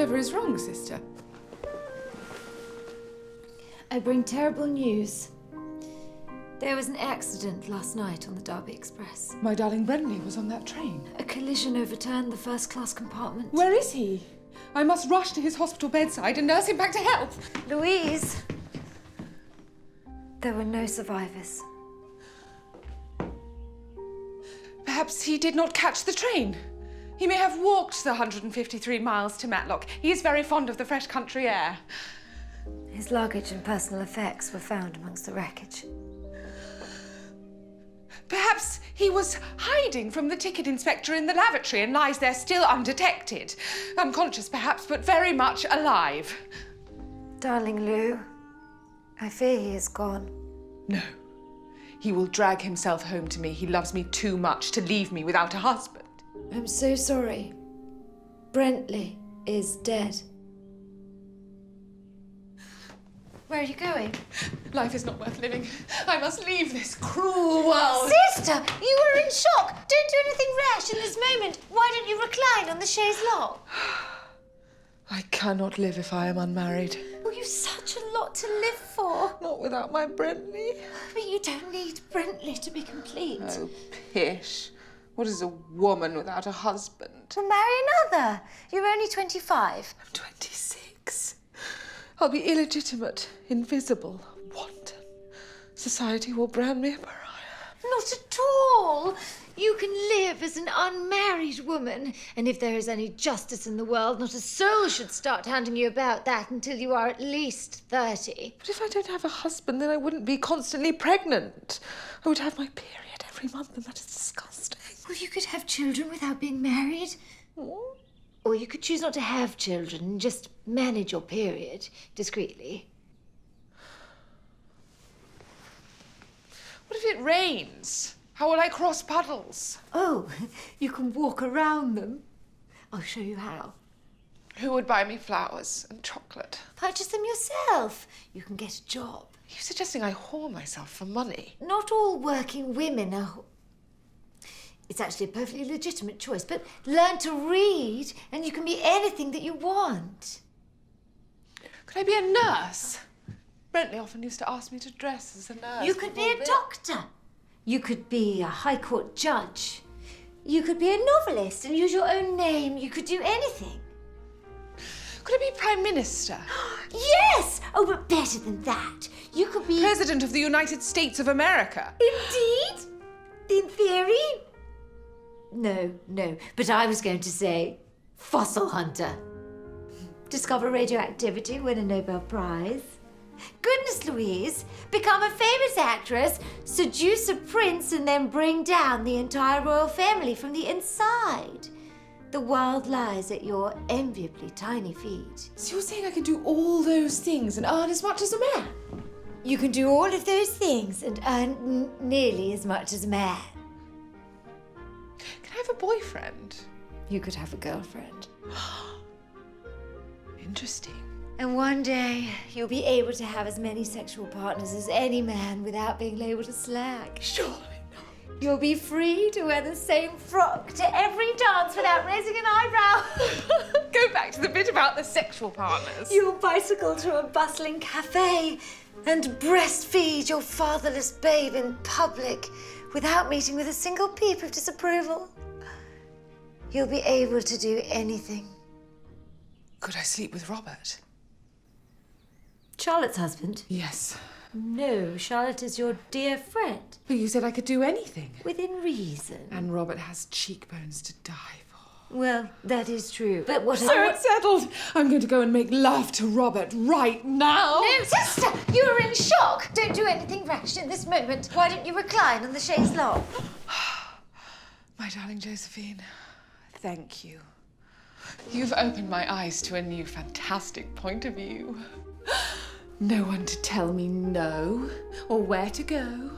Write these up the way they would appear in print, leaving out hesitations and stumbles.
Whatever is wrong, sister? I bring terrible news. There was an accident last night on the Derby Express. My darling Brentley was on that train. A collision overturned the first-class compartment. Where is he? I must rush to his hospital bedside and nurse him back to health. Louise! There were no survivors. Perhaps he did not catch the train. He may have walked the 153 miles to Matlock. He is very fond of the fresh country air. His luggage and personal effects were found amongst the wreckage. Perhaps he was hiding from the ticket inspector in the lavatory and lies there still undetected. Unconscious, perhaps, but very much alive. Darling Lou, I fear he is gone. No. He will drag himself home to me. He loves me too much to leave me without a husband. I'm so sorry. Brentley is dead. Where are you going? Life is not worth living. I must leave this cruel world. Sister, you are in shock. Don't do anything rash in this moment. Why don't you recline on the chaise longue? I cannot live if I am unmarried. Oh, you've such a lot to live for. Not without my Brentley. But you don't need Brentley to be complete. Oh, pish. What is a woman without a husband? Well, marry another. You're only 25. I'm 26. I'll be illegitimate, invisible, wanton. Society will brand me a pariah. Not at all. You can live as an unmarried woman, and if there is any justice in the world, not a soul should start handing you about that until you are at least 30. But if I don't have a husband, then I wouldn't be constantly pregnant. I would have my period every month, and that is disgusting. Well, you could have children without being married. What? Or you could choose not to have children and just manage your period discreetly. What if it rains? How will I cross puddles? Oh, you can walk around them. I'll show you how. Who would buy me flowers and chocolate? Purchase them yourself. You can get a job. Are you suggesting I whore myself for money? Not all working women are... It's actually a perfectly legitimate choice, but learn to read and you can be anything that you want. Could I be a nurse? Brentley often used to ask me to dress as a nurse. You could be a doctor. You could be a High Court judge. You could be a novelist and use your own name. You could do anything. Could I be Prime Minister? Yes! Oh, but better than that. You could be... President of the United States of America. Indeed? In theory? No. But I was going to say fossil hunter. Discover radioactivity, win a Nobel Prize. Goodness, Louise, become a famous actress, seduce a prince, and then bring down the entire royal family from the inside. The world lies at your enviably tiny feet. So you're saying I can do all those things and earn as much as a man? You can do all of those things and earn nearly as much as a man. Can I have a boyfriend? You could have a girlfriend. Interesting. And one day, you'll be able to have as many sexual partners as any man without being labelled a slag. Surely not. You'll be free to wear the same frock to every dance without raising an eyebrow. Go back to the bit about the sexual partners. You'll bicycle to a bustling cafe and breastfeed your fatherless babe in public without meeting with a single peep of disapproval. You'll be able to do anything. Could I sleep with Robert? Charlotte's husband? Yes. No, Charlotte is your dear friend. But you said I could do anything. Within reason. And Robert has cheekbones to die for. Well, that is true. But what... So it's settled. I'm going to go and make love to Robert right now. No, sister! You are in shock. Don't do anything rash in this moment. Why don't you recline on the chaise longue? My darling Josephine, thank you. You've opened my eyes to a new fantastic point of view. No one to tell me no, or where to go,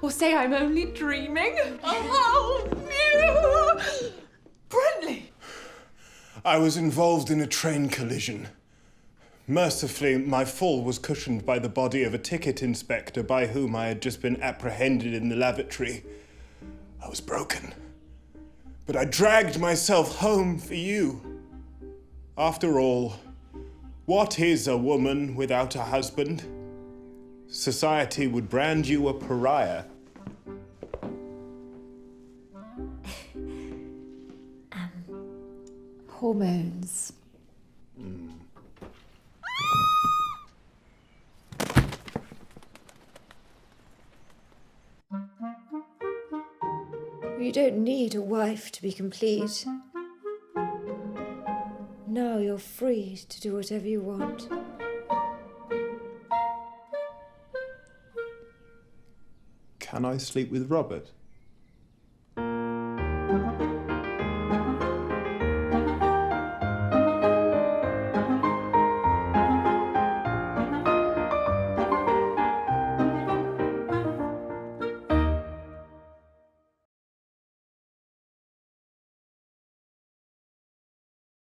or say I'm only dreaming. Oh, no! Brentley! I was involved in a train collision. Mercifully, my fall was cushioned by the body of a ticket inspector by whom I had just been apprehended in the lavatory. I was broken. But I dragged myself home for you. After all, what is a woman without a husband? Society would brand you a pariah. Hormones. You don't need a wife to be complete. Now you're free to do whatever you want. Can I sleep with Robert?